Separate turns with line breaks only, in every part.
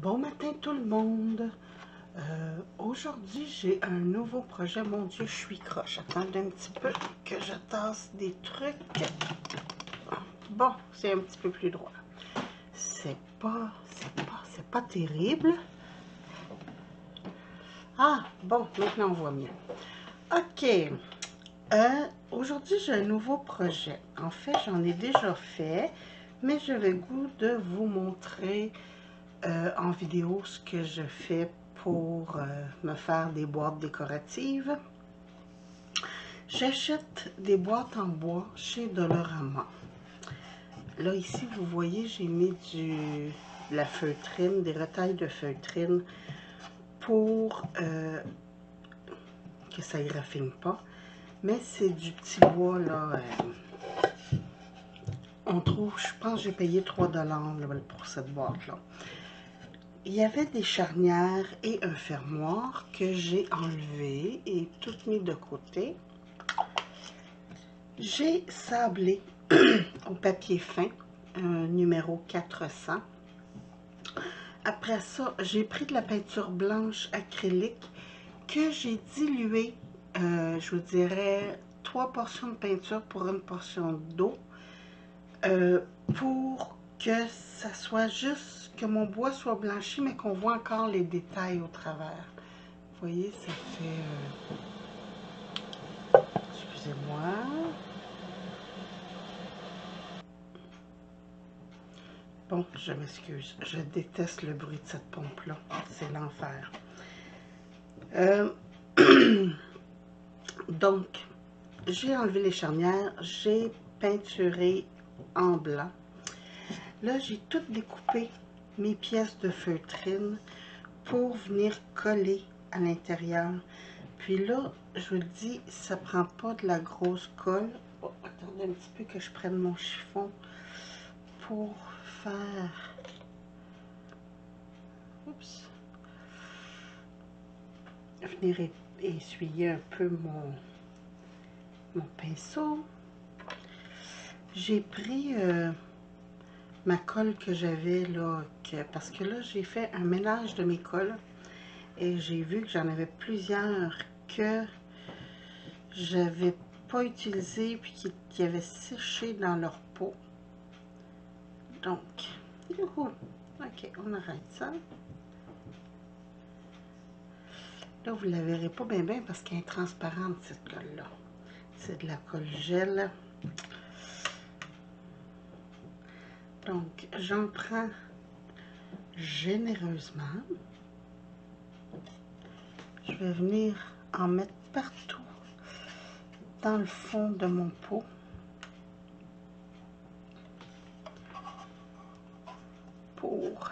Bon matin tout le monde. Aujourd'hui, j'ai un nouveau projet. Mon Dieu, je suis croche. Attendez un petit peu que je tasse des trucs. Bon, c'est un petit peu plus droit. C'est pas terrible. Ah, bon, maintenant on voit mieux. OK. Aujourd'hui, j'ai un nouveau projet. En fait, j'en ai déjà fait, mais j'avais le goût de vous montrer en vidéo ce que je fais pour me faire des boîtes décoratives. J'achète des boîtes en bois chez Dollarama. Là, ici, vous voyez, j'ai mis de la feutrine, des retailles de feutrine pour que ça ne graffine pas. Mais c'est du petit bois, là. On trouve, je pense que j'ai payé 3 $ pour cette boîte-là. Il y avait des charnières et un fermoir que j'ai enlevé et tout mis de côté. J'ai sablé au papier fin, numéro 400. Après ça, j'ai pris de la peinture blanche acrylique que j'ai diluée, je vous dirais, 3 portions de peinture pour une portion d'eau, pour que ça soit juste, que mon bois soit blanchi, mais qu'on voit encore les détails au travers. Vous voyez, ça fait... excusez-moi. Bon, je m'excuse. Je déteste le bruit de cette pompe-là. C'est l'enfer. Donc, j'ai enlevé les charnières. J'ai peinturé en blanc. Là, j'ai tout découpé mes pièces de feutrine pour venir coller à l'intérieur. Puis là, je vous le dis, ça prend pas de la grosse colle. Oh, attendez un petit peu que je prenne mon chiffon pour faire... Oups. Venir essuyer un peu mon pinceau. J'ai pris ma colle que j'avais là, parce que là, j'ai fait un ménage de mes colles. Et j'ai vu que j'en avais plusieurs que j'avais pas utilisées puis qui avaient séché dans leur peau. Donc, youhou! Ok, on arrête ça. Là, vous ne la verrez pas bien parce qu'elle est transparente, cette colle-là. C'est de la colle gel. Donc, j'en prends généreusement. Je vais venir en mettre partout dans le fond de mon pot. Pour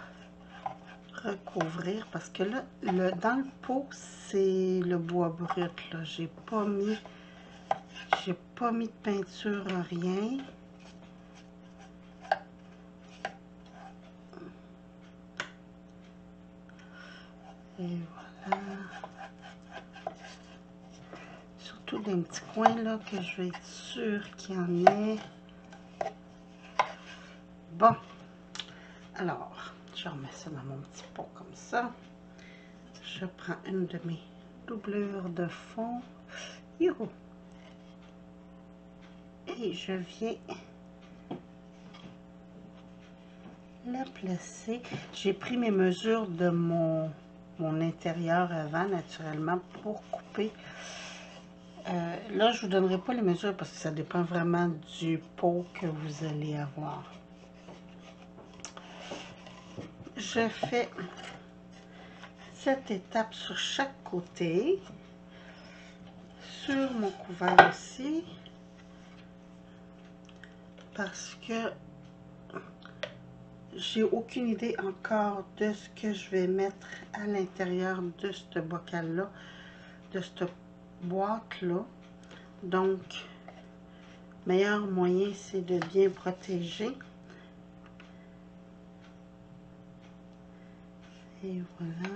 recouvrir, parce que là, dans le pot, c'est le bois brut. Là, j'ai pas mis de peinture, rien. Et voilà. Surtout des petits coins là que je vais être sûre qu'il y en ait. Bon, alors, je remets ça dans mon petit pot comme ça. Je prends une de mes doublures de fond. Youhou! Et je viens la placer. J'ai pris mes mesures de mon intérieur avant, naturellement, pour couper. Là, je ne vous donnerai pas les mesures parce que ça dépend vraiment du pot que vous allez avoir. Je fais cette étape sur chaque côté, sur mon couvert aussi, parce que j'ai aucune idée encore de ce que je vais mettre à l'intérieur de ce bocal-là, de cette boîte-là. Donc, meilleur moyen, c'est de bien protéger. Et voilà.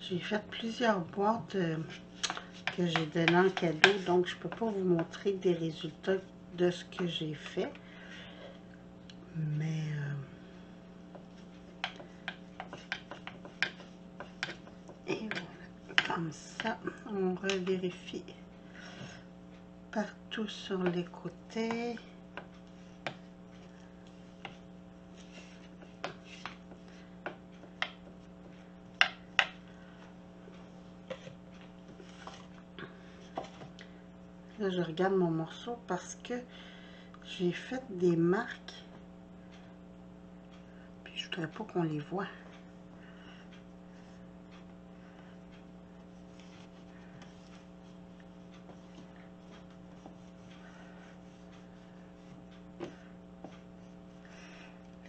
J'ai fait plusieurs boîtes que j'ai donné en cadeau, donc je peux pas vous montrer des résultats de ce que j'ai fait. Mais et voilà, comme ça, on revérifie partout sur les côtés. Là, je regarde mon morceau parce que j'ai fait des marques. Puis je voudrais pas qu'on les voit.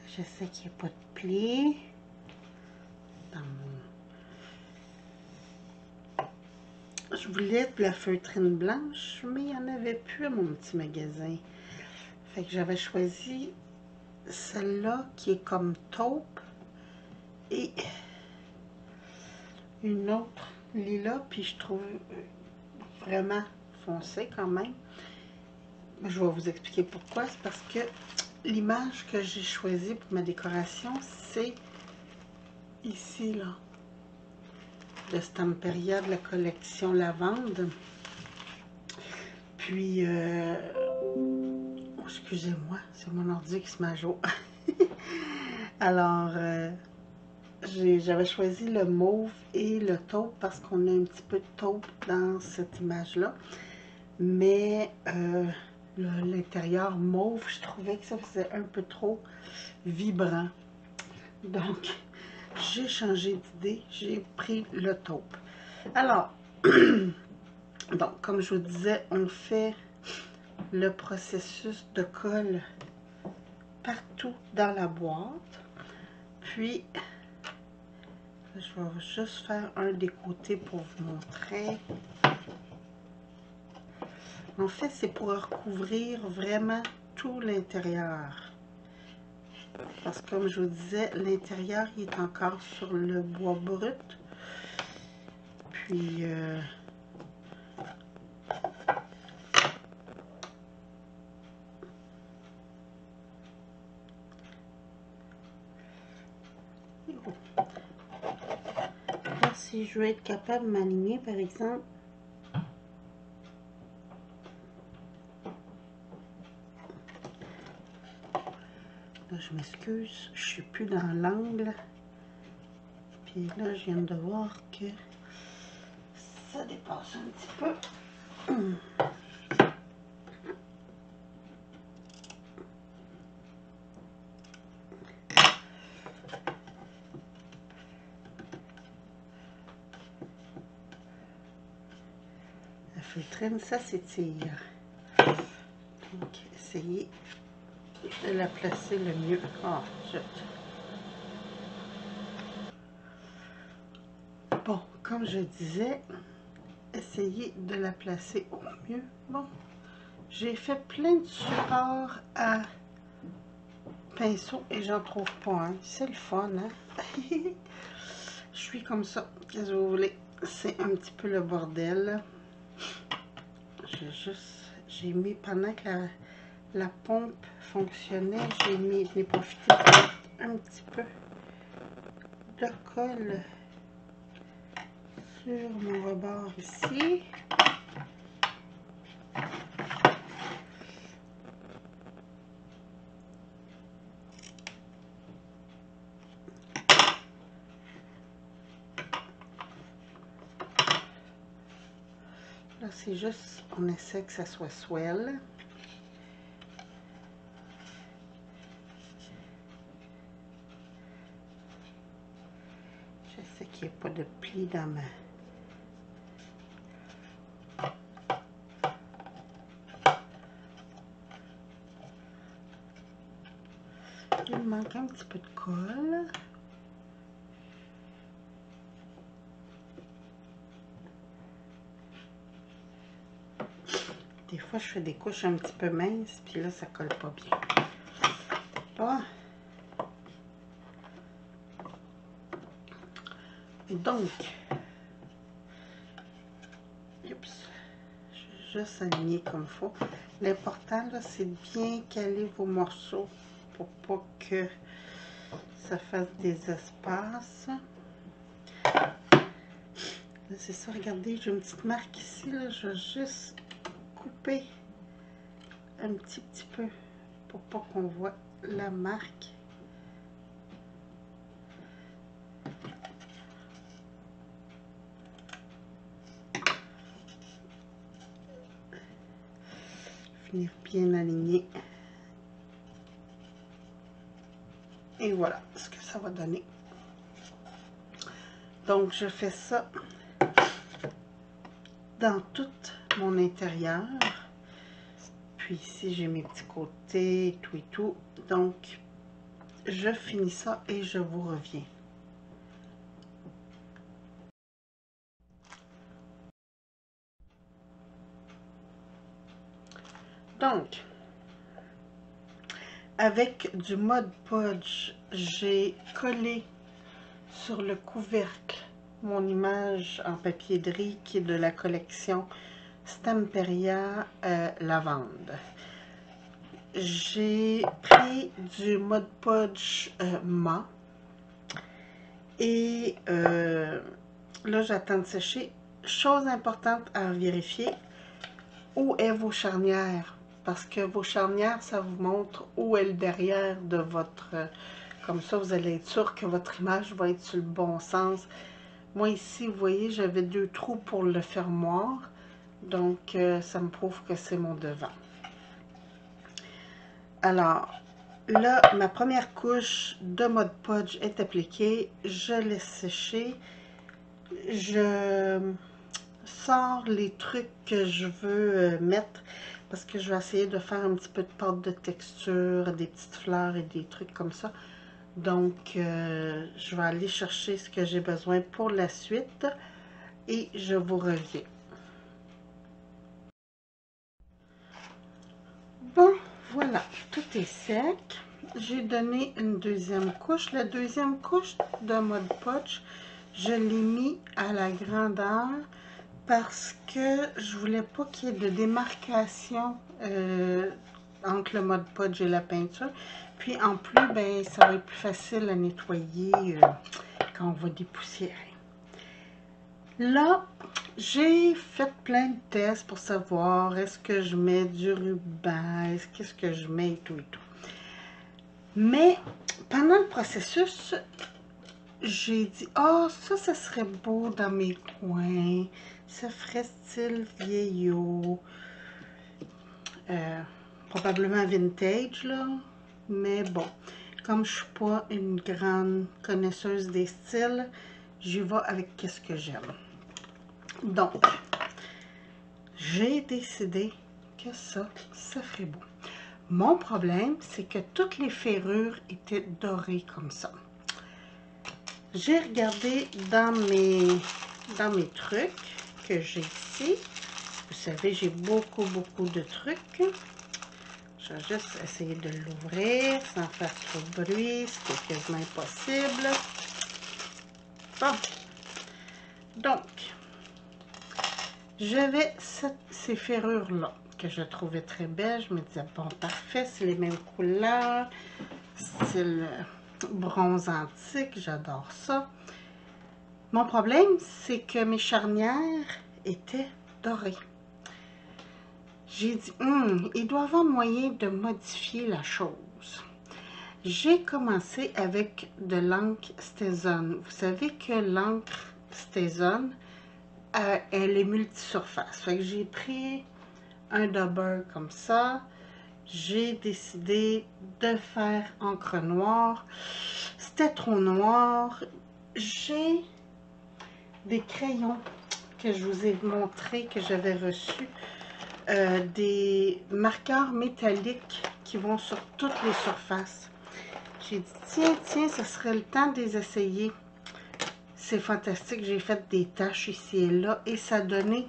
Je sais qu'il n'y a pas de plis dans mon... Je voulais de la feutrine blanche, mais il n'y en avait plus à mon petit magasin. Fait que j'avais choisi celle-là qui est comme taupe et une autre lilas, puis je trouve vraiment foncé quand même. Je vais vous expliquer pourquoi. C'est parce que l'image que j'ai choisie pour ma décoration, c'est ici, là, de Stamperia de la collection Lavande. Puis, oh, excusez-moi, c'est mon ordi qui se met à jour. Alors, j'avais choisi le mauve et le taupe parce qu'on a un petit peu de taupe dans cette image-là. Mais l'intérieur mauve, je trouvais que ça faisait un peu trop vibrant. Donc, j'ai changé d'idée, j'ai pris le taupe. Alors, donc, comme je vous disais, on fait le processus de colle partout dans la boîte. Puis, je vais juste faire un des côtés pour vous montrer. En fait, c'est pour recouvrir vraiment tout l'intérieur. Parce que, comme je vous disais, l'intérieur il est encore sur le bois brut. Puis, là, si je veux être capable de m'aligner, par exemple, là, je m'excuse, je suis plus dans l'angle. Puis là, je viens de voir que ça dépasse un petit peu. La feutrine, ça s'étire. Donc, essayez de la placer le mieux. Ah, bon, comme je disais, essayez de la placer au mieux. Bon, j'ai fait plein de supports à pinceau et j'en trouve pas un. C'est le fun, hein? Je suis comme ça. Qu'est-ce que vous voulez? C'est un petit peu le bordel. J'ai mis, pendant que la pompe fonctionnait, j'ai profité de mettre un petit peu de colle sur mon rebord ici. Là, c'est juste, on essaie que ça soit swell. Je sais qu'il n'y a pas de pli dans ma... Il me manque un petit peu de colle. Des fois, je fais des couches un petit peu minces, puis là, ça colle pas bien. Bon. Donc, Oups. Juste aligner comme il faut. L'important, là, c'est de bien caler vos morceaux pour pas que ça fasse des espaces. C'est ça, regardez, j'ai une petite marque ici, là. Je vais juste couper un petit peu pour pas qu'on voit la marque. Finir bien aligné. Et voilà ce que ça va donner. Donc, je fais ça dans tout mon intérieur. Puis ici, j'ai mes petits côtés, tout et tout. Donc, je finis ça et je vous reviens. Donc, avec du Mod Podge, j'ai collé sur le couvercle mon image en papier de riz qui est de la collection Stamperia Lavande. J'ai pris du Mod Podge mat et là j'attends de sécher. Chose importante à vérifier, où est vos charnières, parce que vos charnières ça vous montre où est le derrière de votre, comme ça vous allez être sûr que votre image va être sur le bon sens. Moi ici vous voyez j'avais 2 trous pour le fermoir, donc ça me prouve que c'est mon devant. Alors là, ma première couche de Mod Podge est appliquée. Je laisse sécher. Je sors les trucs que je veux mettre parce que je vais essayer de faire un petit peu de pâte de texture, des petites fleurs et des trucs comme ça. Donc, je vais aller chercher ce que j'ai besoin pour la suite et je vous reviens. Bon, voilà, tout est sec. J'ai donné une deuxième couche. La deuxième couche de Mod Podge, je l'ai mis à la grandeur parce que je voulais pas qu'il y ait de démarcation entre le Mod Podge et la peinture. Puis en plus, ben, ça va être plus facile à nettoyer quand on va dépoussiérer. Là, j'ai fait plein de tests pour savoir est-ce que je mets du ruban, qu'est-ce que je mets et tout et tout. Mais pendant le processus, j'ai dit, oh, ça serait beau dans mes coins, ça ferait style vieillot, probablement vintage, là, mais bon, comme je suis pas une grande connaisseuse des styles, j'y vais avec qu'est-ce que j'aime. Donc, j'ai décidé que ça ferait beau. Mon problème, c'est que toutes les ferrures étaient dorées comme ça. J'ai regardé dans mes trucs que j'ai ici. Vous savez, j'ai beaucoup de trucs. Je vais juste essayer de l'ouvrir sans faire trop de bruit. C'est quasiment impossible. Bon. Donc, j'avais ces ferrures-là que je trouvais très belles. Je me disais, bon, parfait, c'est les mêmes couleurs. C'est le bronze antique, j'adore ça. Mon problème, c'est que mes charnières étaient dorées. J'ai dit, il doit y avoir moyen de modifier la chose. J'ai commencé avec de l'encre StazOn. Vous savez que l'encre StazOn, elle est multisurface. Fait que j'ai pris un double comme ça. J'ai décidé de faire encre noire. C'était trop noir. J'ai des crayons que je vous ai montré, que j'avais reçus. Des marqueurs métalliques qui vont sur toutes les surfaces. J'ai dit, tiens, ce serait le temps de les essayer. C'est fantastique. J'ai fait des taches ici et là et ça donnait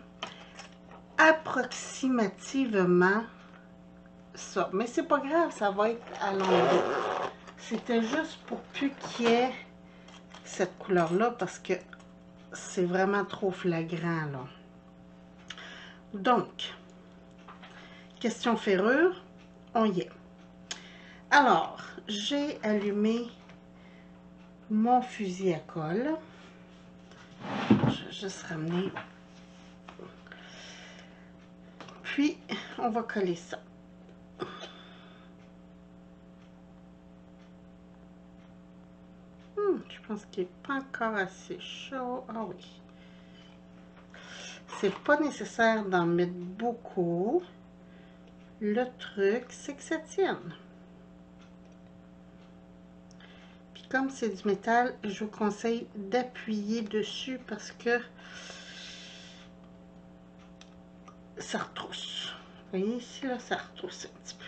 approximativement ça. Mais c'est pas grave, ça va être à l'envers. C'était juste pour plus qu'il y ait cette couleur-là parce que c'est vraiment trop flagrant, là. Donc, question ferrure, on y est. Alors, j'ai allumé mon fusil à colle. Je vais juste ramener. Puis, on va coller ça. Je pense qu'il n'est pas encore assez chaud. Ah oui. C'est pas nécessaire d'en mettre beaucoup. Le truc, c'est que ça tienne. Puis comme c'est du métal, je vous conseille d'appuyer dessus parce que ça retrousse. Vous voyez ici, là, ça retrousse un petit peu.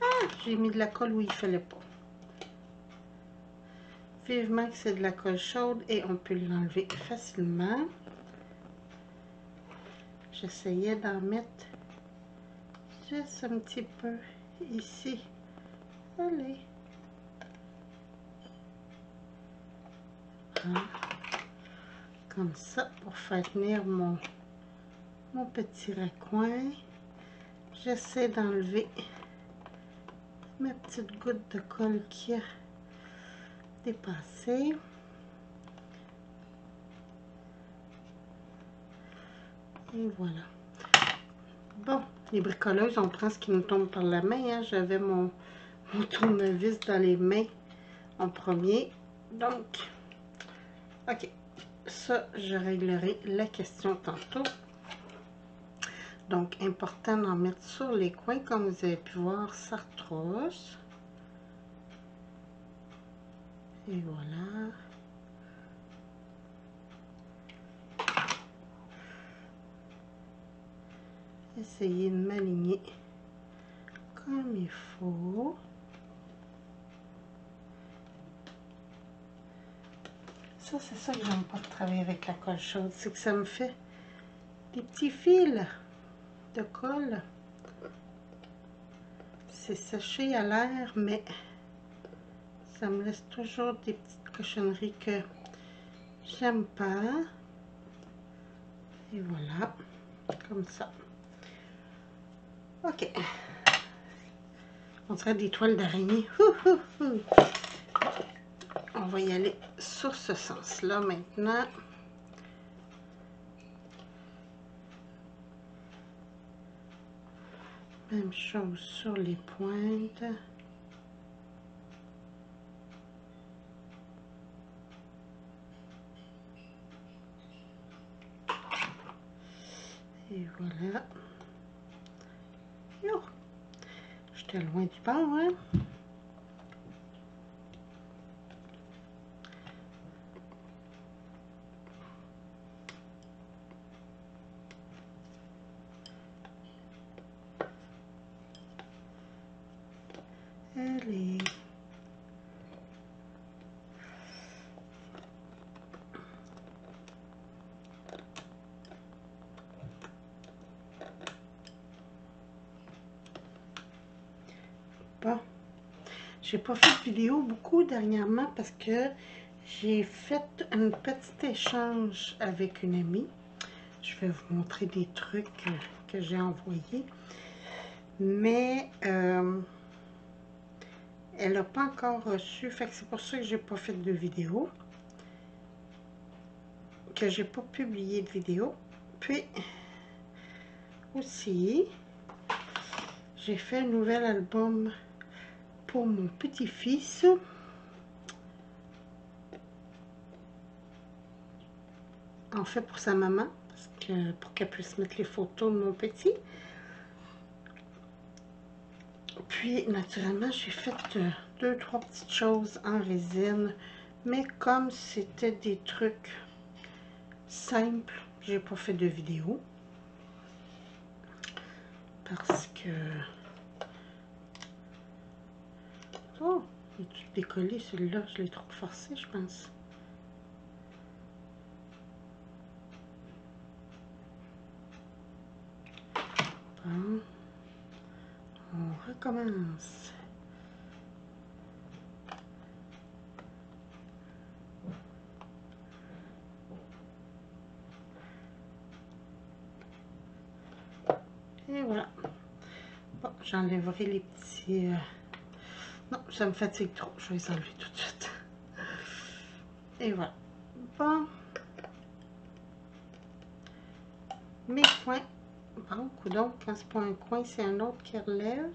Ah, j'ai mis de la colle où il ne fallait pas. Vivement que c'est de la colle chaude et on peut l'enlever facilement. J'essayais d'en mettre juste un petit peu ici. Allez. Hein? Comme ça, pour faire tenir mon petit raccoin. J'essaie d'enlever ma petite goutte de colle qui a dépassé. Et voilà. Bon, les bricoleuses, on prend ce qui nous tombe par la main. Hein. J'avais mon tournevis dans les mains en premier. Donc, ok. Ça, je réglerai la question tantôt. Donc, important d'en mettre sur les coins. Comme vous avez pu voir, ça retrousse. Et voilà. Essayez de m'aligner comme il faut. Ça, c'est ça que j'aime pas de travailler avec la colle chaude, c'est que ça me fait des petits fils de colle. C'est séché à l'air, mais ça me laisse toujours des petites cochonneries que j'aime pas. Et voilà, comme ça. Ok. On dirait des toiles d'araignée. On va y aller sur ce sens-là maintenant. Même chose sur les pointes. Et voilà. Yo! J'étais loin du bord, hein? Allez. Bon. J'ai pas fait de vidéo beaucoup dernièrement parce que j'ai fait un petit échange avec une amie. Je vais vous montrer des trucs que j'ai envoyés. Mais elle n'a pas encore reçu. Fait que c'est pour ça que j'ai pas fait de vidéo. Que j'ai pas publié de vidéo. Puis aussi, j'ai fait un nouvel album pour mon petit-fils. En fait, pour sa maman. Parce que, pour qu'elle puisse mettre les photos de mon petit. Puis, naturellement, j'ai fait 2-3 petites choses en résine. Mais comme c'était des trucs simples, j'ai pas fait de vidéo. Parce que... Oh, j'ai décollé celui-là. Je l'ai trop forcé, je pense. Bon. On recommence. Et voilà. Bon, j'enlèverai les petits... Non, ça me fatigue trop. Je vais les enlever tout de suite. Et voilà. Bon. Mes coins. Bon, coudonc, quand c'est pas un coin, c'est un autre qui relève.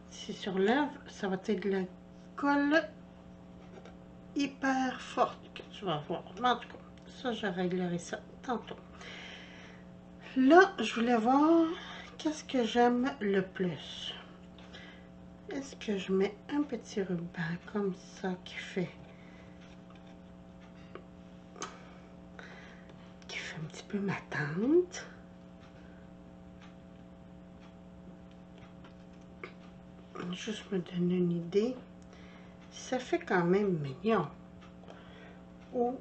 Si sur l'œuvre, ça va être de la colle hyper forte que tu vas voir. En tout cas, ça, je réglerai ça tantôt. Là, je voulais voir qu'est-ce que j'aime le plus. Est-ce que je mets un petit ruban comme ça qui fait un petit peu ma tante? Juste me donner une idée. Ça fait quand même mignon. Ou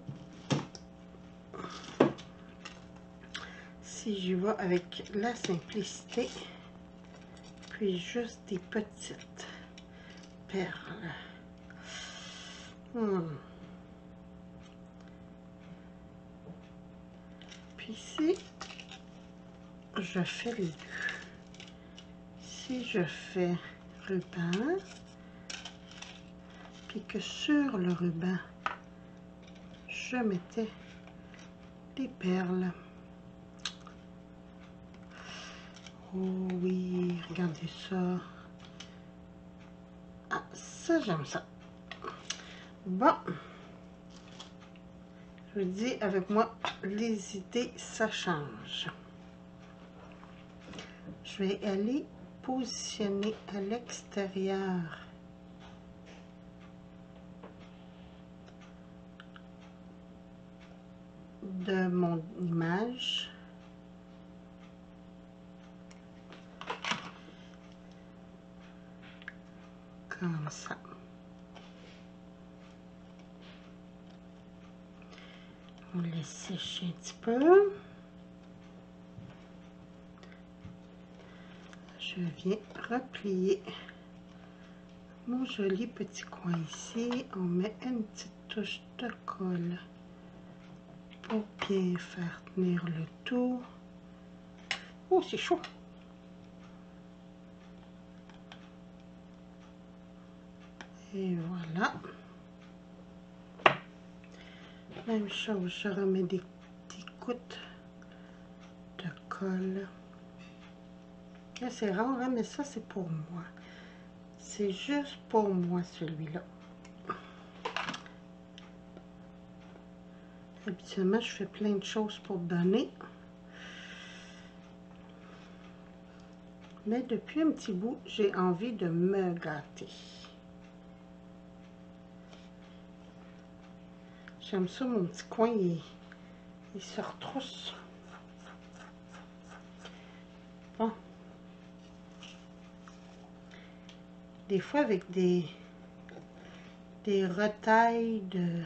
si j'y vais avec la simplicité, puis juste des petites perles. Puis ici, je fais les deux. Si je fais ruban, puis que sur le ruban, je mettais des perles. Oh oui, regardez ça. Ah, ça, j'aime ça. Bon. Je vous dis, avec moi, les idées, ça change. Je vais aller positionner à l'extérieur de mon image. Comme ça. On laisse sécher un petit peu. Je viens replier mon joli petit coin ici. On met une petite touche de colle pour bien faire tenir le tout. Oh, c'est chaud! Et voilà. Même chose, je remets des gouttes de colle. C'est rare, hein, mais ça, c'est pour moi. C'est juste pour moi, celui-là. Habituellement, je fais plein de choses pour donner. Mais depuis un petit bout, j'ai envie de me gâter. J'aime ça, mon petit coin, il se retrousse. Bon. Des fois, avec des retailles de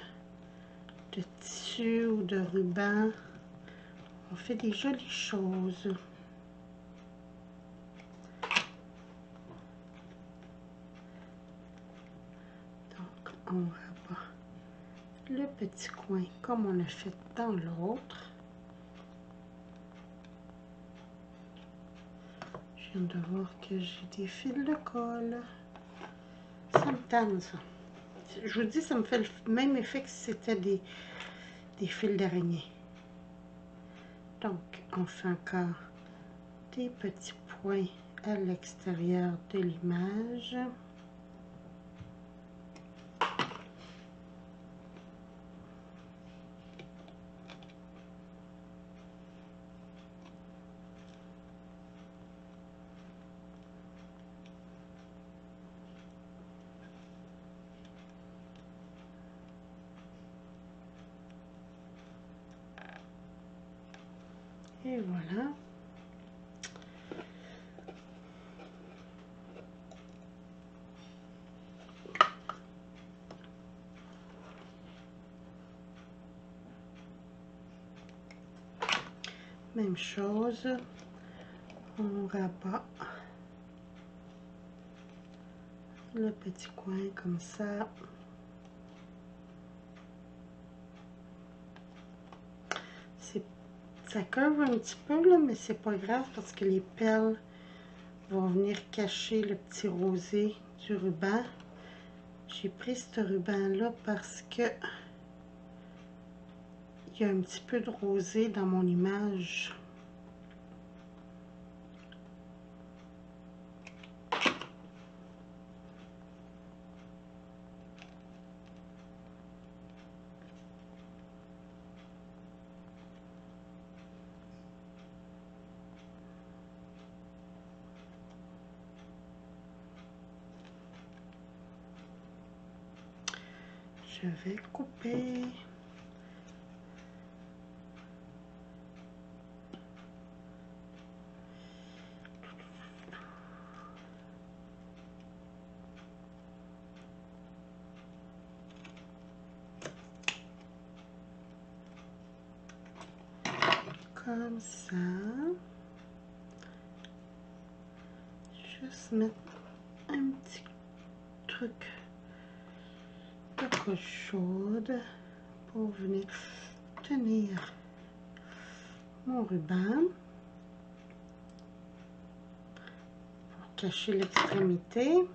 tissu ou de ruban, on fait des jolies choses. Donc, on rabat le petit coin comme on l'a fait dans l'autre. Je viens de voir que j'ai des fils de colle. Ça me tanne, ça. Je vous dis, ça me fait le même effet que si c'était des fils d'araignée. Donc, on fait encore des petits points à l'extérieur de l'image. Et voilà. Même chose. On rabat le petit coin comme ça. Ça curve un petit peu, là, mais c'est pas grave parce que les perles vont venir cacher le petit rosé du ruban. J'ai pris ce ruban-là parce que il y a un petit peu de rosé dans mon image. Je vais couper. Comme ça. Juste mettre un petit truc de colle chaude pour venir tenir mon ruban. Pour cacher l'extrémité.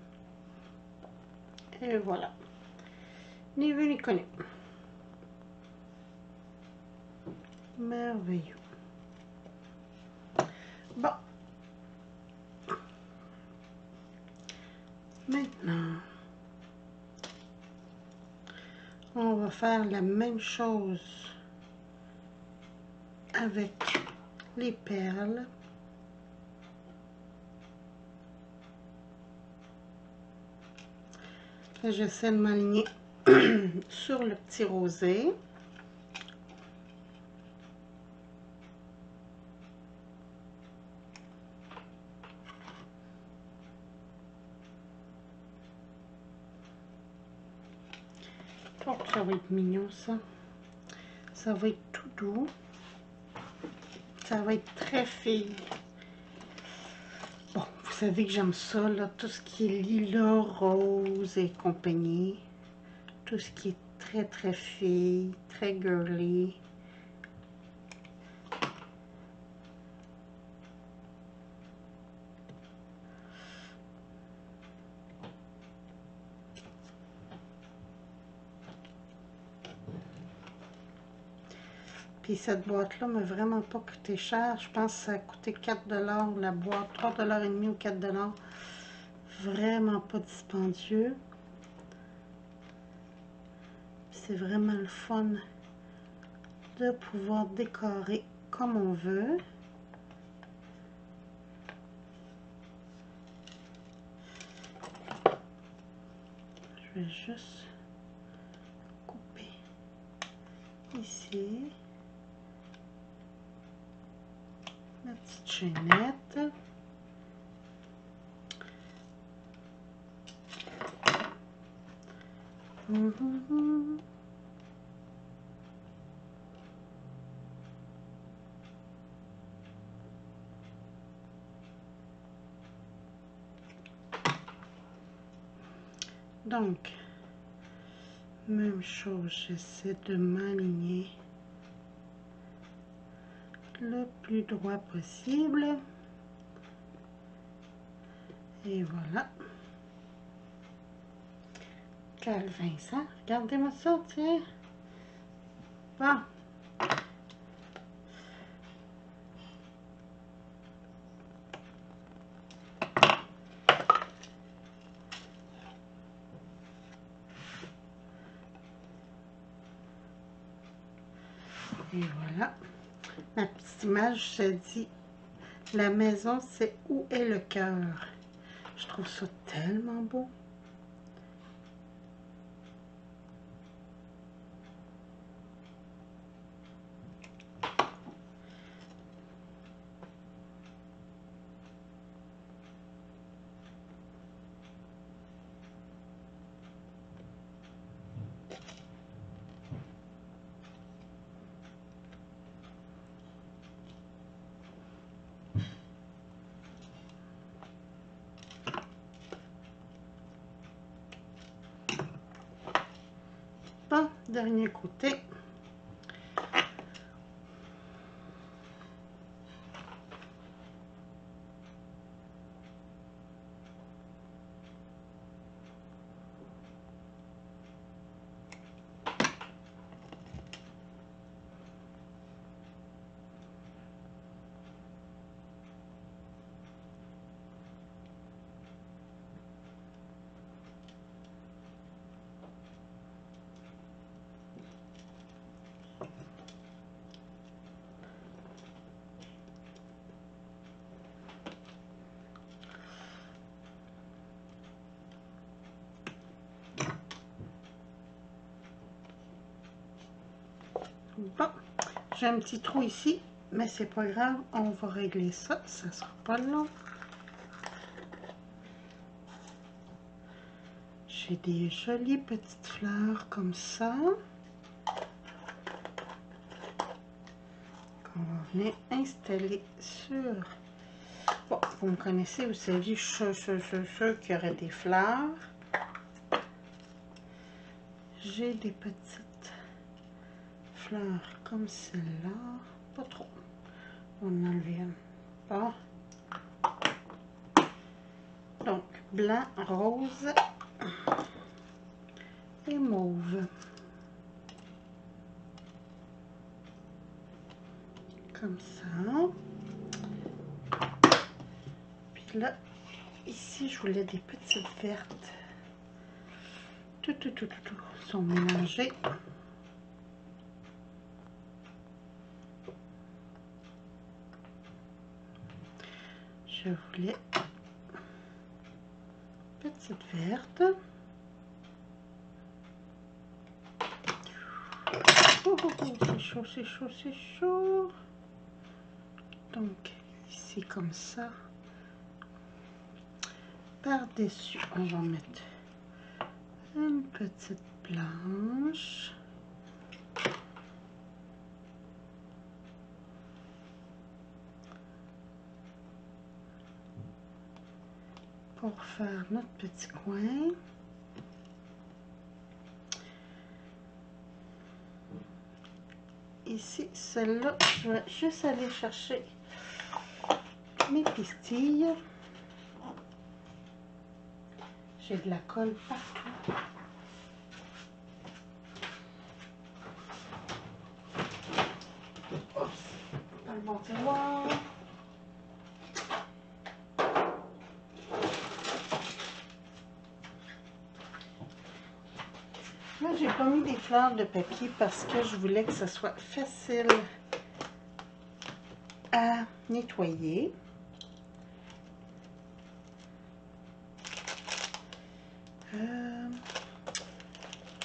Et voilà. Ni vu ni connu. Merveilleux. Bon. Maintenant, on va faire la même chose avec les perles. J'essaie de m'aligner sur le petit rosé. Oh, ça va être mignon, ça. Ça va être tout doux. Ça va être très fille. Bon, vous savez que j'aime ça, là, tout ce qui est lilas, rose et compagnie. Tout ce qui est très, très fille, très girly. Puis cette boîte-là m'a vraiment pas coûté cher. Je pense que ça a coûté 4 $ la boîte, 3,5 $ ou 4 $. Vraiment pas dispendieux. C'est vraiment le fun de pouvoir décorer comme on veut. Je vais juste couper ici la petite chaînette. Donc, même chose, j'essaie de m'aligner le plus droit possible. Et voilà. Calvin, ça. Regardez-moi ça, tiens. Bon. Et voilà. Ma petite image se dit, la maison, c'est où est le cœur. Je trouve ça tellement beau. Bon, dernier côté. Bon, j'ai un petit trou ici, mais c'est pas grave, on va régler ça, ça sera pas long. J'ai des jolies petites fleurs comme ça, qu'on va venir installer sur... Bon, vous me connaissez, vous savez, je suis sûre qu'il y aurait des fleurs. J'ai des petites fleurs comme celle-là, pas trop. On en enlève une. Bon. Donc, blanc, rose et mauve. Comme ça. Puis là, ici, je voulais des petites vertes. Tout sont mélangés. Je voulais petite verte. Oh, c'est chaud, c'est chaud, c'est chaud. Donc, ici comme ça. Par-dessus, on va mettre une petite blanche. Pour faire notre petit coin. Ici, celle-là, je vais juste aller chercher mes pistilles. J'ai de la colle partout. Oups, dans le bon tiroir. Là, j'ai pas mis des fleurs de papier parce que je voulais que ce soit facile à nettoyer.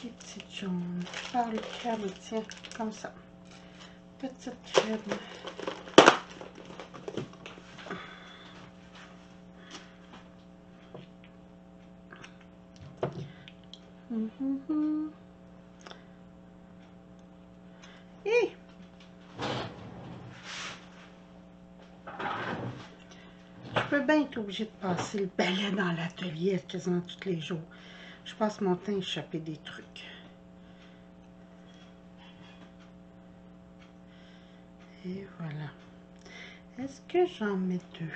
Des petites jaunes par le câble, tiens, comme ça. Petite faible. Et je peux bien être obligée de passer le balai dans l'atelier quasiment tous les jours. Je passe mon temps à échapper des trucs. Et voilà. Est-ce que j'en mets deux?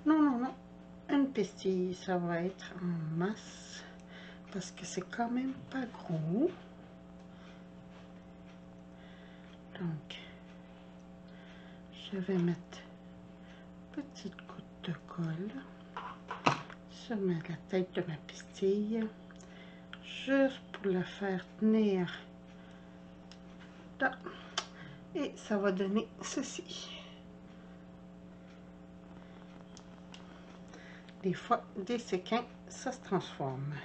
Non, non, non. Une pastille, ça va être en masse. Parce que c'est quand même pas gros. Donc, je vais mettre une petite goutte de colle sur la tête de ma pastille. Juste pour la faire tenir là. Et ça va donner ceci. Des fois, des séquins, ça se transforme.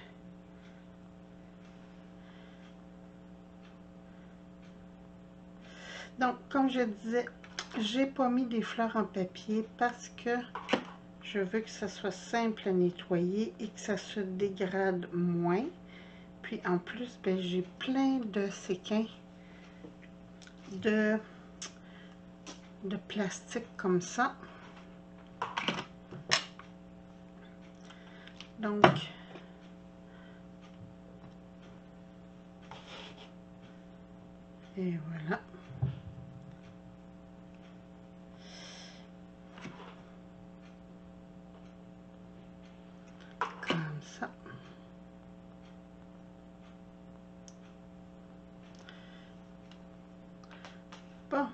Donc, comme je disais, j'ai pas mis des fleurs en papier parce que je veux que ça soit simple à nettoyer et que ça se dégrade moins. Puis en plus, ben, j'ai plein de séquins de plastique comme ça. Donc, et voilà. Comme ça. Bon,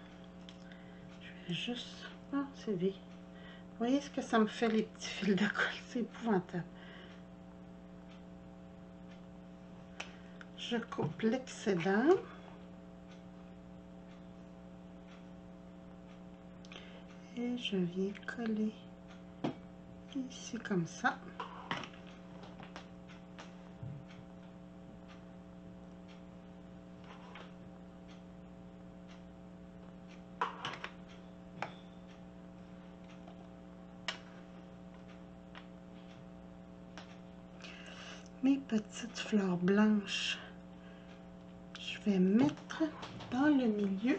je vais juste... Ah, c'est bien. Vous voyez ce que ça me fait, les petits fils de colle? C'est épouvantable. Je coupe l'excédent. Et je viens coller ici comme ça. mes petites fleurs blanches. Je vais mettre dans le milieu.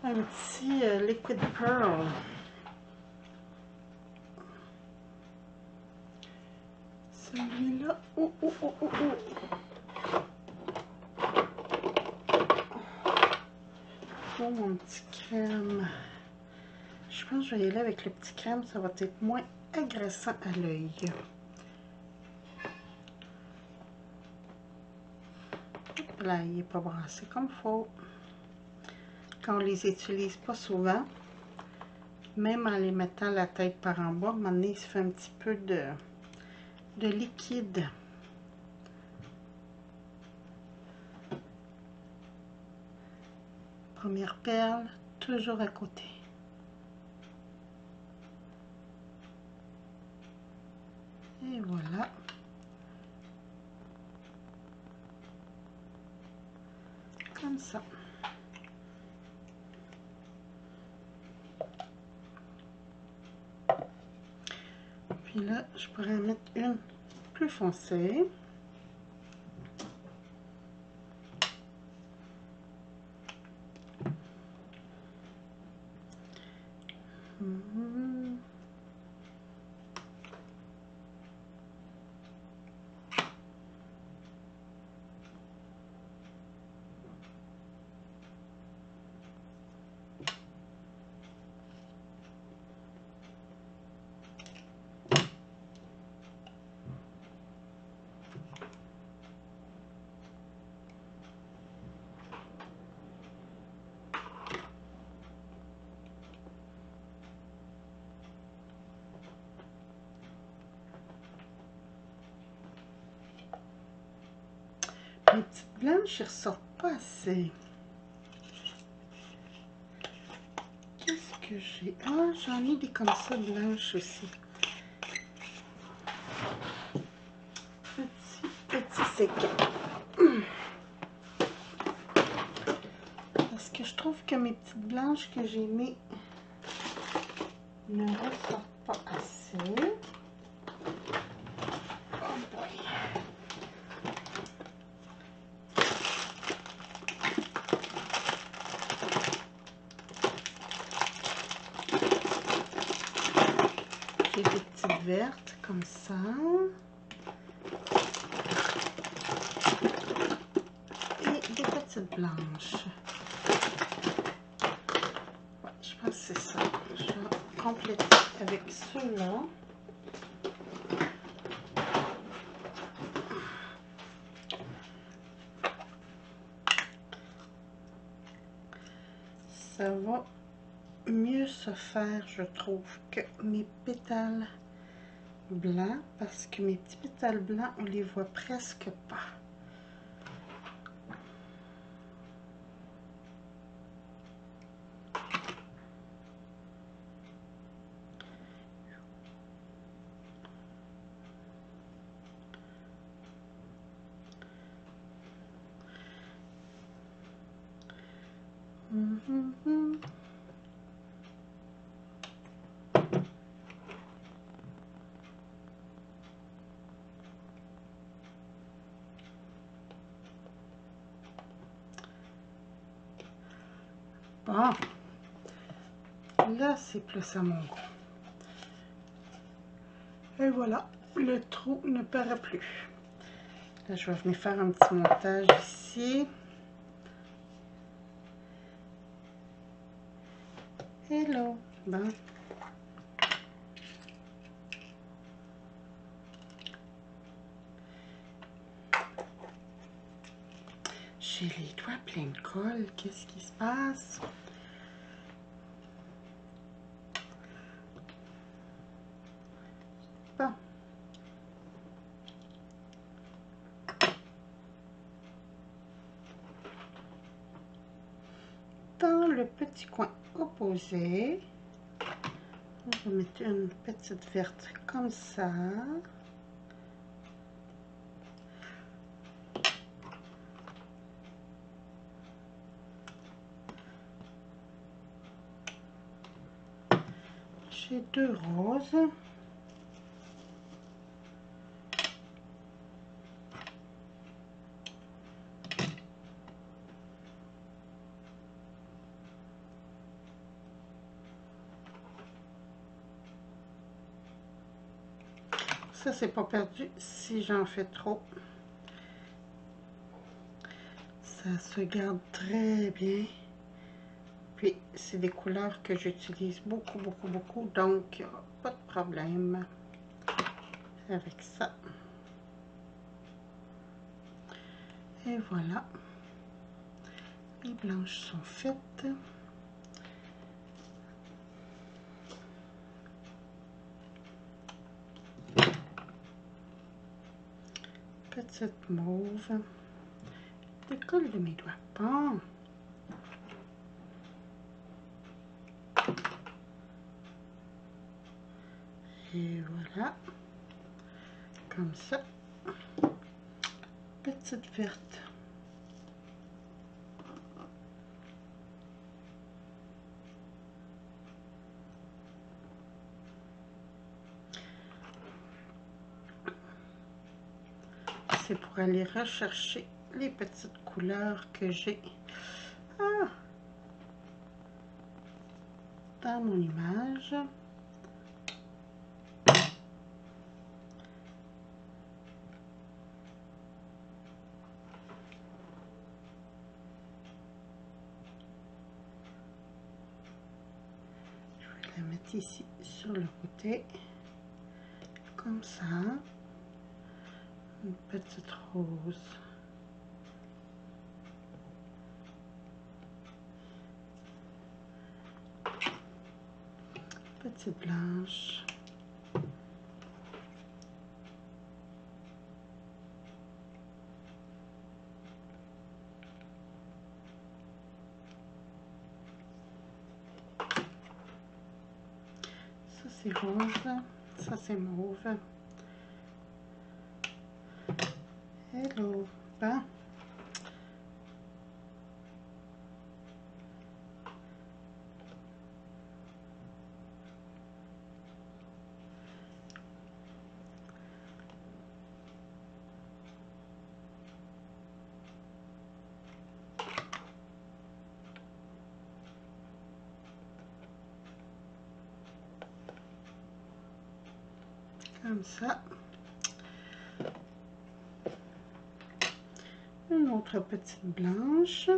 Un petit liquid pearl. Celui-là, oh. Oh, mon petit crème. Je pense que je vais y aller avec le petit crème, ça va être moins agressant à l'œil. Là, il n'est pas brassé comme il faut. Quand on les utilise pas souvent, même en les mettant la tête par en bas, à un moment donné, il se fait un petit peu de liquide. Première perle, toujours à côté. Et voilà. Comme ça. Puis là, je pourrais en mettre une plus foncée. Les petites blanches, elles ressortent pas assez. Qu'est-ce que j'ai? Ah, j'en ai des comme ça blanches aussi. Petit séquin. Parce que je trouve que mes petites blanches que j'ai mis ne ressortent pas assez. Oh boy. J'ai des petites vertes comme ça. Et des petites blanches. Ouais, je pense que c'est ça. Je vais compléter avec ceux-là. Ça va mieux se faire, je trouve, que mes pétales blancs, parce que mes petits pétales blancs, on les voit presque pas. Bon, là c'est plus à mon goût. Et voilà, le trou ne paraît plus. Là, je vais venir faire un petit montage ici. Hello. Bon. J'ai les doigts pleins de colle. Qu'est-ce qui se passe? Bon. Dans le petit coin opposé, on va mettre une petite verte comme ça. J'ai deux roses. Ça, c'est pas perdu si j'en fais trop. Ça se garde très bien. Puis, c'est des couleurs que j'utilise beaucoup, beaucoup, beaucoup. Donc, il n'y aura pas de problème avec ça. Et voilà. Les blanches sont faites. Petite mauve. Décolle de mes doigts. Bon. Et voilà. Comme ça. Petite verte. C'est pour aller rechercher les petites couleurs que j'ai dans mon image. Je vais la mettre ici sur le côté, comme ça. Une petite rose. Petite blanche. Ça c'est rose, ça c'est mauve. Hello, ben. Comme ça. Une autre petite blanche.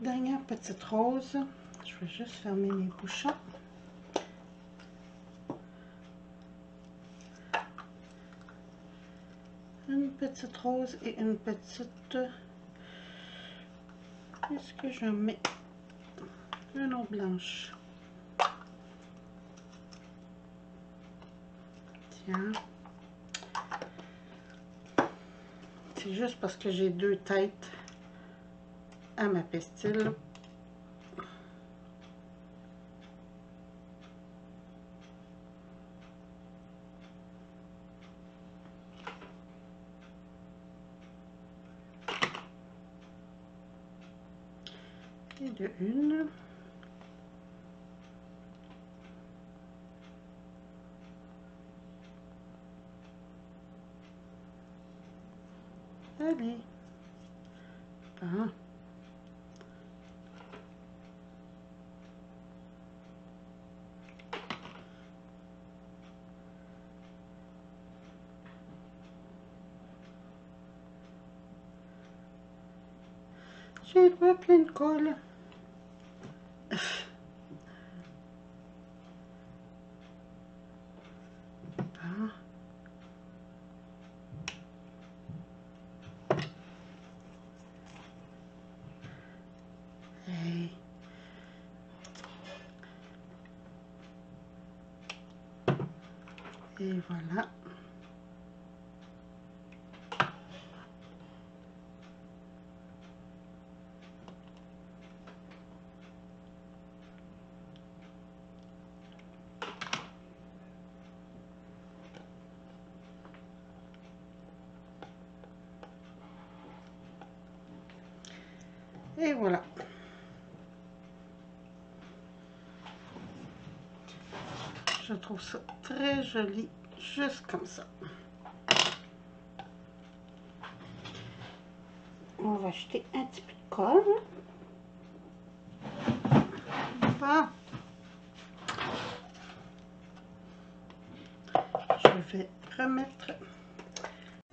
Dernière petite rose. Je vais juste fermer mes bouchons. Une petite rose et une petite... Est-ce que je mets une autre blanche? Tiens. C'est juste parce que j'ai deux têtes à ma pastille. Et de une. Allez. Bon. J'ai le doigt plein de colle. Bon. Hey. Et voilà. Et voilà. Je trouve ça très joli, juste comme ça. On va ajouter un petit peu de colle. Bon. Je vais remettre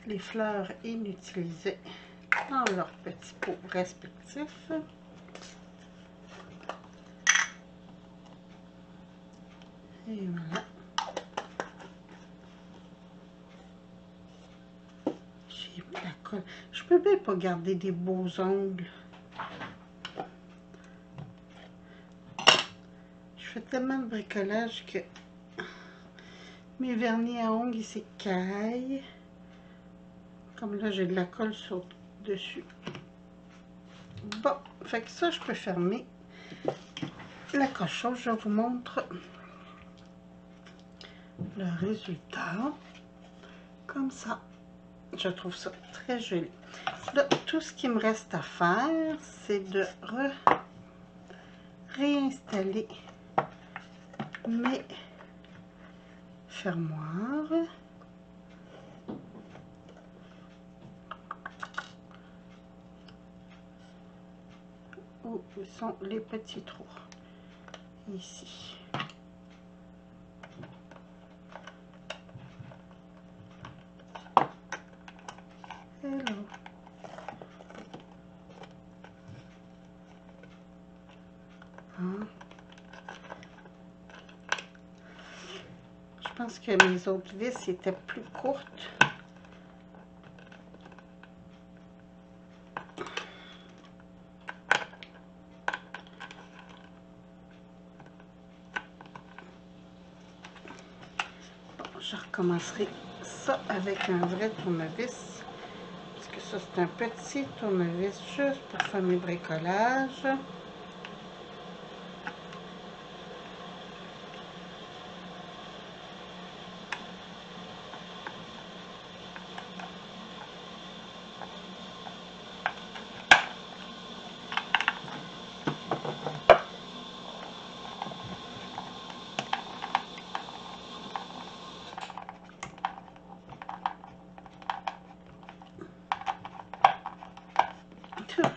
les fleurs inutilisées dans leurs petits pots respectifs. Et voilà. J'ai mis la colle. Je peux même pas garder des beaux ongles. Je fais tellement de bricolage que mes vernis à ongles ils s'écaillent. Comme là, j'ai de la colle sur dessus. Bon, fait que ça, je peux fermer la cochon. Je vous montre le résultat. Comme ça. Je trouve ça très joli. Là, tout ce qui me reste à faire, c'est de réinstaller mes fermoirs. Où sont les petits trous? Ici. Hello. Hein? Je pense que mes autres vis étaient plus courtes. Je recommencerai ça avec un vrai tournevis. Parce que ça, c'est un petit tournevis juste pour faire mes bricolages.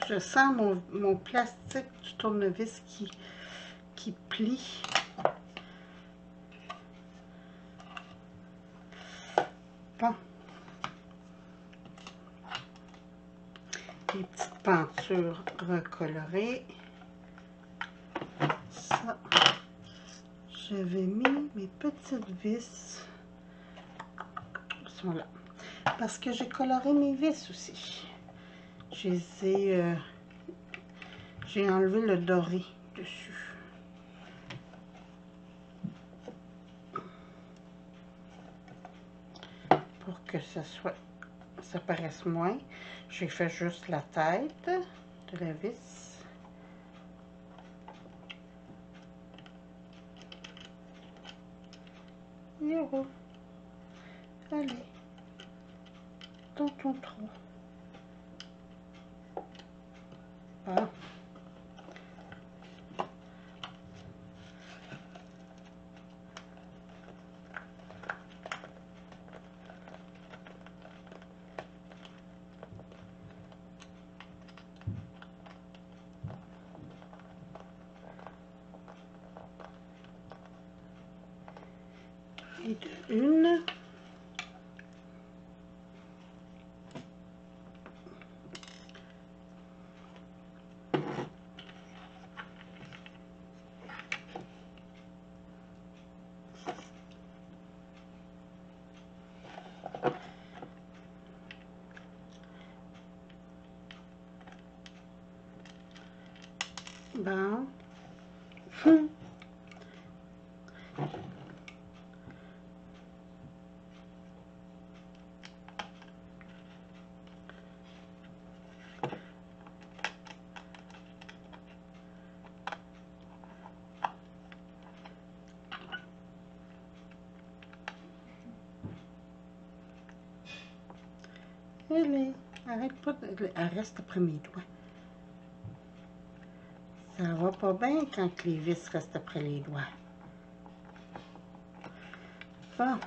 Je sens mon plastique du tournevis qui plie. Bon. Les petites peintures recolorées. Ça, j'avais mis mes petites vis. Elles sont là. Parce que j'ai coloré mes vis aussi. J'ai enlevé le doré dessus. Pour que ça paraisse moins. J'ai fait juste la tête de la vis. Youhou. Allez. Dans ton trou. Ah. Et de une. Bon. Elle reste après mes doigts. Ça va pas bien quand les vis restent après les doigts. Bon.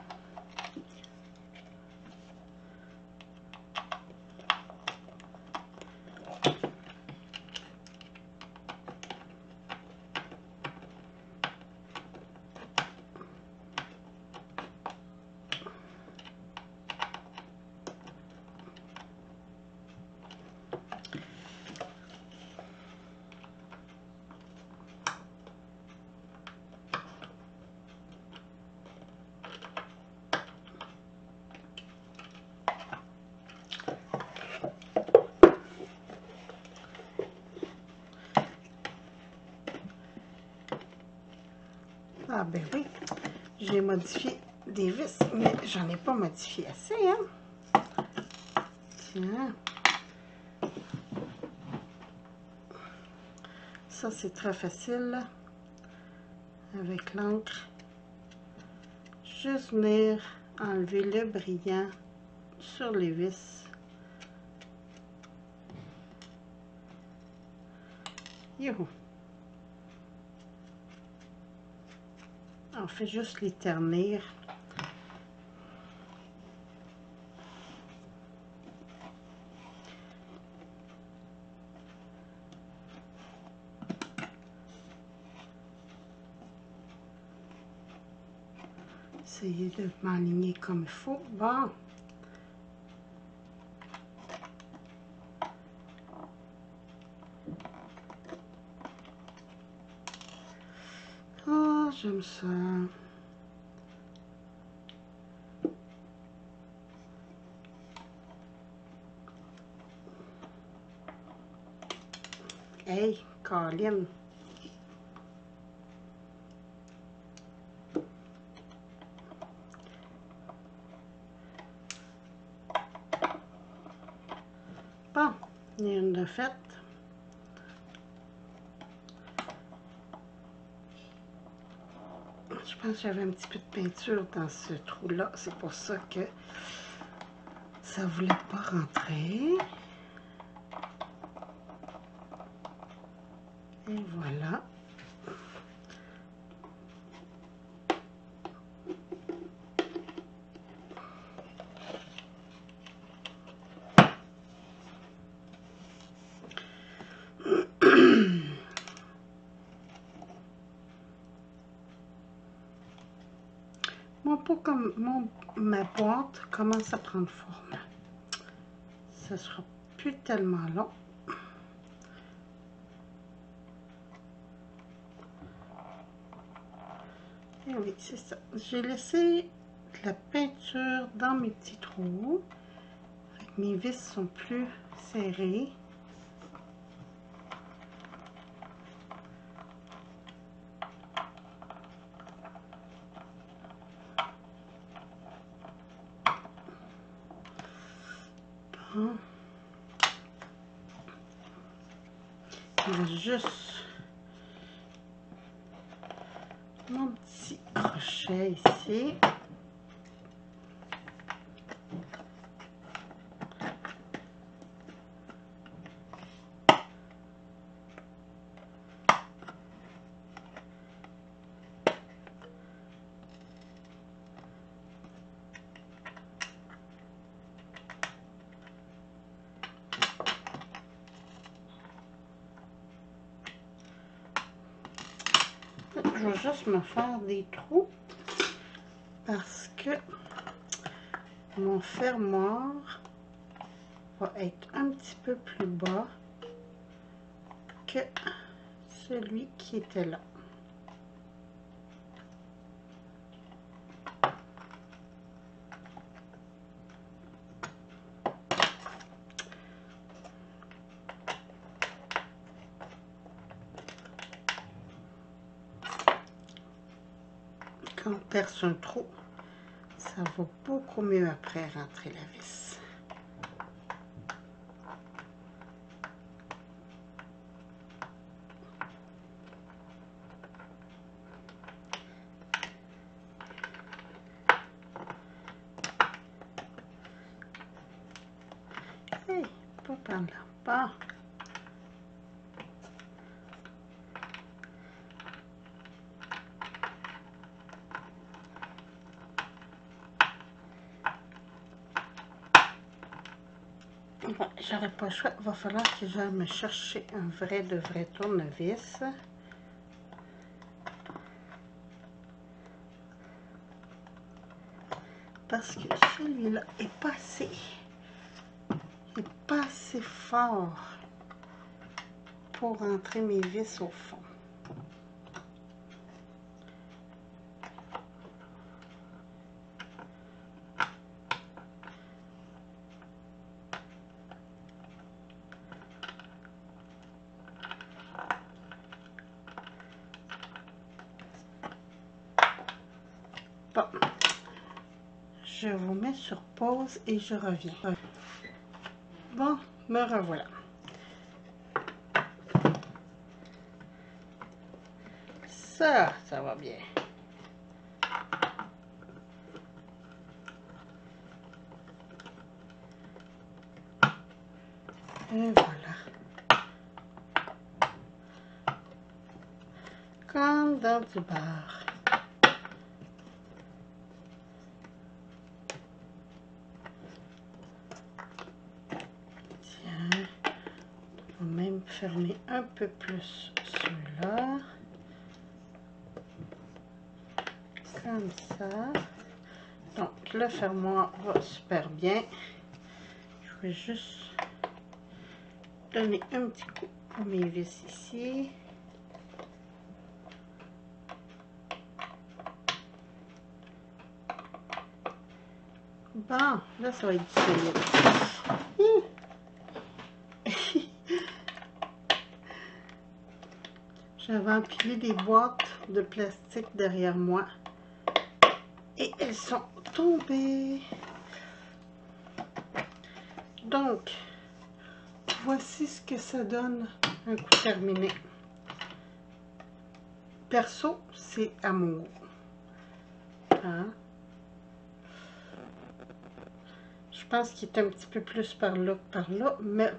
Ah ben oui, j'ai modifié des vis, mais j'en ai pas modifié assez, hein? Tiens. Ça, c'est très facile. Avec l'encre. Juste venir enlever le brillant sur les vis. Youhou! On fait juste les ternir. Essayer de m'aligner comme il faut. Bon. Oh, j'aime ça. Hey, Colin. Bon, il y a une de faite. Je pense que j'avais un petit peu de peinture dans ce trou-là. C'est pour ça que ça ne voulait pas rentrer. Et voilà. Ma boîte commence à prendre forme. Ça sera plus tellement long. Et oui, c'est ça. J'ai laissé de la peinture dans mes petits trous. Mes vis sont plus serrées. Bon. Il reste juste mon petit crochet ici. Je vais juste me faire des trous parce que mon fermoir va être un petit peu plus bas que celui qui était là. Quand on perce un trou, ça va beaucoup mieux après rentrer la vis. Hey, pas par là, pas. Bon, j'aurais pas le choix. Il va falloir que j'aille me chercher un vrai de vrai tournevis. Parce que celui-là est pas assez fort pour rentrer mes vis au fond. Bon, je vous mets sur pause et je reviens. Bon, me revoilà. Ça va bien. Et voilà. Comme dans du beurre. Tiens, on va même fermer un peu plus ceux-là. Comme ça. Donc, le fermoir va super bien. Je vais juste donner un petit coup pour mes vis ici. Bon, là, ça va être solide. J'avais empilé des boîtes de plastique derrière moi. Et elles sont tombées. Donc, voici ce que ça donne un coup terminé. Perso, c'est à mon goût. Hein? Je pense qu'il est un petit peu plus par là que par là, mais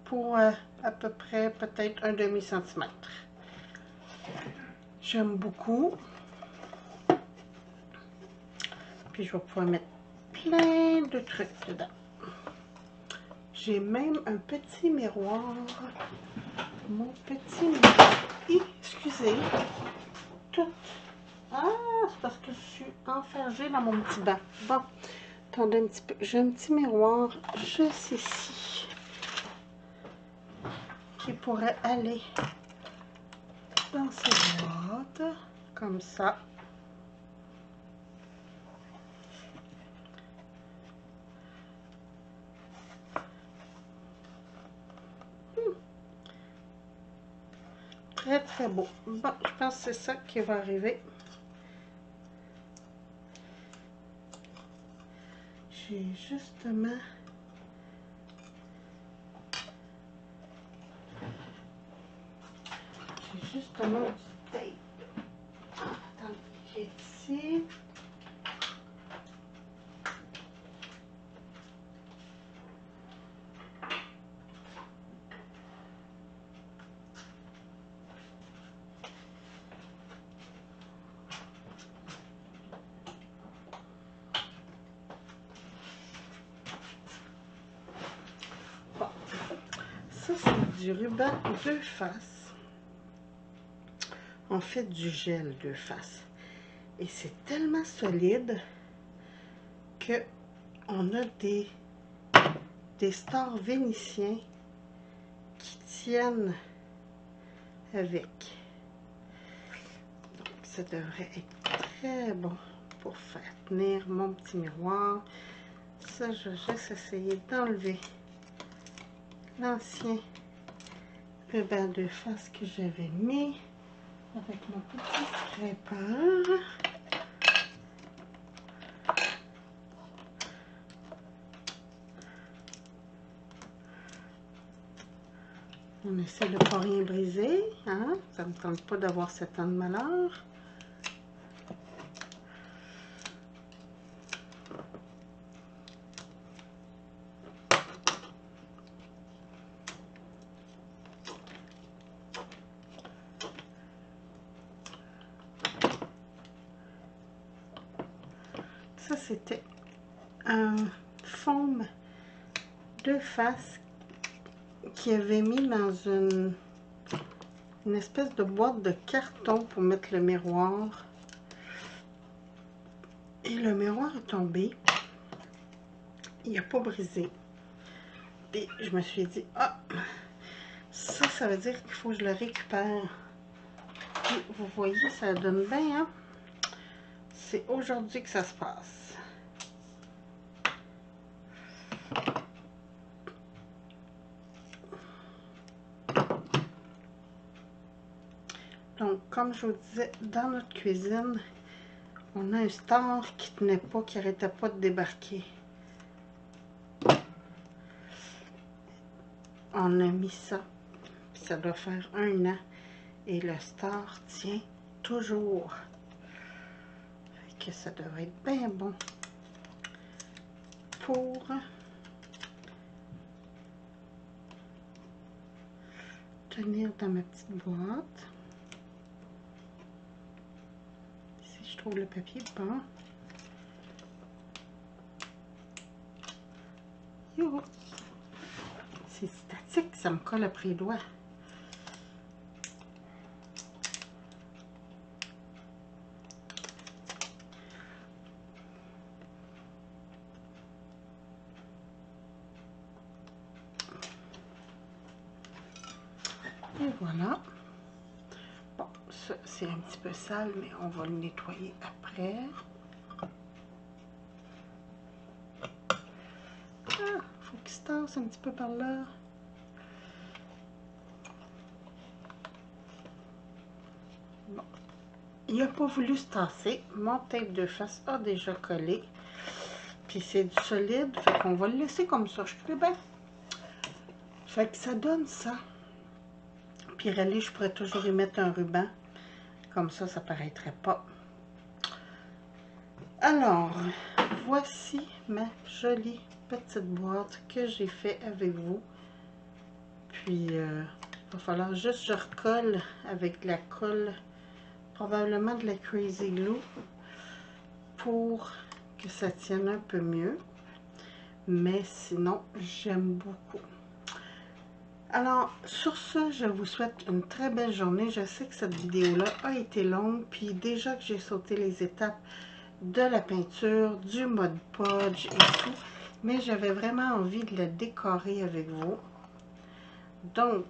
pour à peu près peut-être un demi-centimètre. J'aime beaucoup. Puis je vais pouvoir mettre plein de trucs dedans. J'ai même un petit miroir. Mon petit miroir. Excusez. Tout. Ah, c'est parce que je suis enfergée dans mon petit banc. Bon, attendez un petit peu. J'ai un petit miroir juste ici qui pourrait aller dans ces boîtes, comme ça. Très très beau. Bon, je pense que c'est ça qui va arriver. J'ai justement du tape. Attendez, j'ai ici. Bon, ça c'est du ruban deux faces. En fait, du gel deux faces. Et c'est tellement solide que on a des stars vénitiens qui tiennent avec. Donc, ça devrait être très bon pour faire tenir mon petit miroir. Ça, je vais juste essayer d'enlever l'ancien ruban de face que j'avais mis avec mon petit scraper. On essaie de ne pas rien briser, hein? Ça ne me tente pas d'avoir 7 ans de malheur. Ça, c'était un faume de face qui avait mis dans une espèce de boîte de carton pour mettre le miroir. Et le miroir est tombé. Il n'a pas brisé. Et je me suis dit, ah, ça veut dire qu'il faut que je le récupère. Et vous voyez, ça donne bien, hein? C'est aujourd'hui que ça se passe. Donc, comme je vous disais, dans notre cuisine, on a un star qui tenait pas, qui n'arrêtait pas de débarquer. On a mis ça, puis ça doit faire 1 an. Et le star tient toujours. Fait que ça devrait être bien bon pour tenir dans ma petite boîte. Si je trouve le papier bon. Yo! C'est statique, ça me colle après les doigts. Et voilà. Bon, ça c'est un petit peu sale, mais on va le nettoyer après. Ah, faut qu'il se tasse un petit peu par là. Bon. Il n'a pas voulu se tasser. Mon tape de face a déjà collé. Puis c'est du solide, fait qu'on va le laisser comme ça. Je crée bien. Fait que ça donne ça. Puis relais, je pourrais toujours y mettre un ruban. Comme ça, ça paraîtrait pas. Alors, voici ma jolie petite boîte que j'ai fait avec vous. Puis, il va falloir juste que je recolle avec de la colle, probablement de la Crazy Glue, pour que ça tienne un peu mieux. Mais sinon, j'aime beaucoup. Alors, sur ce, je vous souhaite une très belle journée. Je sais que cette vidéo-là a été longue, puis déjà que j'ai sauté les étapes de la peinture, du mode podge et tout, mais j'avais vraiment envie de la décorer avec vous. Donc,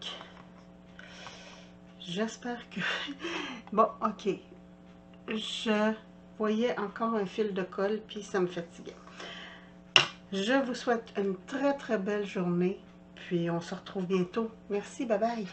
j'espère que... Bon, ok. Je voyais encore un fil de colle, puis ça me fatiguait. Je vous souhaite une très très belle journée, puis on se retrouve bientôt. Merci, bye bye.